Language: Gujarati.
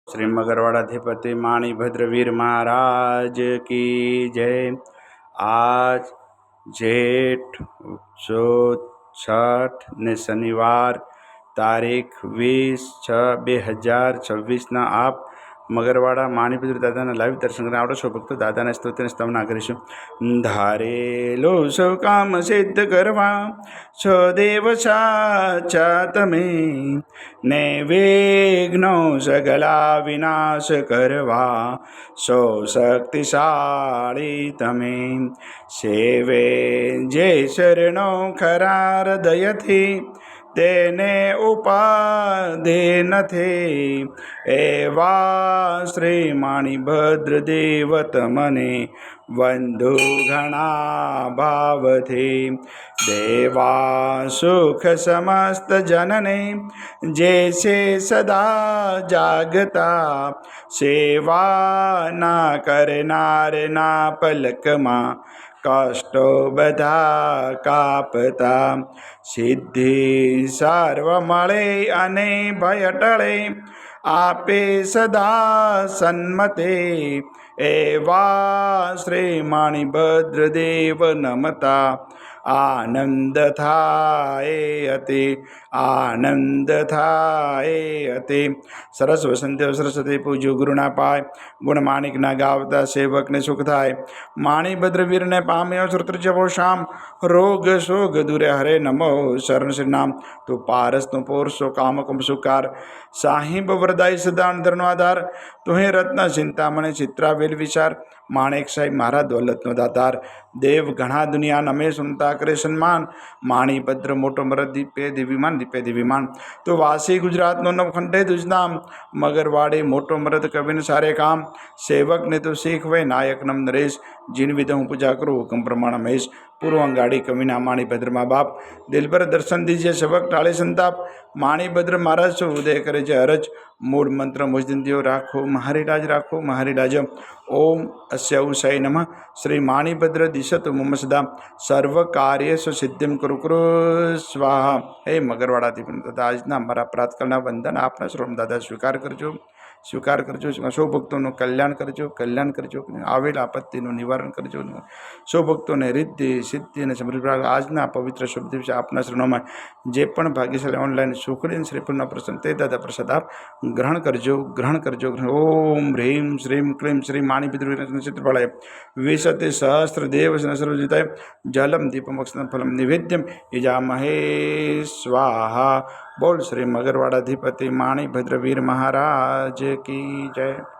श्री मगरवाड़ाधिपति माणिभद्रवीर महाराज की जय। आज जेठ चौथ छठ ने शनिवार तारीख 20/6/2026 आप मगरवाड़ा माणिभद्र दादा लाइव दर्शन करने आवड़ो छो भक्तो। दादा स्तुति स्तवना करीशुं। धारेलो सौ काम सिद्ध करवा छो देव साचा तमे ने विघ्नो सगला विनाश करवा सौ शक्तिशाળી તમે સેવે જે શરણો ખરા હૃદયથી તેને ઉપાધિ નથી એવા શ્રી માણિભદ્ર દેવ તમને વંદુ ઘણા ભાવથી દેવા સુખ સમસ્ત જનને જે છે સદા જાગતા સેવા ના કરનારના પલકમાં કષ્ટો બધા કાપતા સિદ્ધિ સર્વ મળે અને ભય ટળે આપે સદા સન્મતે એવા શ્રી માણિભદ્ર દેવ નમતા આનંદ થાય અતિ આનંદ થાય અતિ। સરસ વસંતદેવ સરસ્વતી પૂજ્યું ગુરુના પાય ગુણ માણિકના ગાવતા સેવકને સુખ થાય। માણિભદ્ર વીરને પામ્યો શ્રુત જવો શામ રોગ શોગ દૂરે હરે નમો શરણ શ્રી નામ તું પારસ તું પોરસો કામકમ સુકાર સાહિબ વરદાય સદાન ધરનો આધાર તુહે રત્ન ચિંતામણી ચિત્રાવેલ વિચાર માણેક સાહેબ મારા દોલતનો દાતાર દેવ ઘણા દુનિયા નમે સુનતા કરે સન્માન માણિભદ્ર મોટો મરદ દીપે દિવ્યમાન તો વાસી ગુજરાતનો નવખંડે દુજનામ મગરવાડે મોટો મરદ કવિને સારે કામ સેવકને તો શીખવે નાયક નમ નરેશ જીન વિધ હું પૂજા કરું હુકમ પ્રમાણ મહેશ પૂર્વ અંગાડી કવિના માણિભદ્ર મા બાપ દિલભર દર્શન દીજે સેવક ટાળે સંતાપ માણિભદ્ર મહારાજ છો ઉદય કરે છે હરજ મૂળ મંત્ર મુજદિન દેવ રાખો મહારી રાજ ઓમ અસ્ય ઉષાય નમઃ શ્રી માણિભદ્ર દિશતુ મમ સદા સર્વ કાર્યેષુ સિદ્ધિમ કુરુ સ્વાહા। હે મગરવાડાથી દાદા આજના અમારા પ્રાતકાળના વંદન આપના શ્રોમ દાદા સ્વીકાર કરજો સૌ ભક્તોનું કલ્યાણ કરજો આવેલ આપત્તિનું નિવારણ કરજો સૌ ભક્તોને રિદ્ધિ સિદ્ધિ અને સમૃદ્ધિ આજના પવિત્ર શુભ દિવસે આપના શરણોમાં જે પણ ભાગ્યશાળી ઓનલાઈન સુખડી શ્રીફળનો પ્રસન્ન તે દાદા પ્રસાદ આપ ગ્રહણ કરજો। ઓમ હ્રીમ શ્રીમ ક્લીમ શ્રી માણિભદ્ર ચિત્રફળાય વિશતે સહસ્ત્ર દેવ સર્વજીતાય જલમ દીપમ અક્ષરમ ફલમ નિવેદ્યમ યજામહે સ્વાહા। બોલ શ્રી મગરવાડાધિપતિ માણિભદ્ર વીર મહારાજ की जय।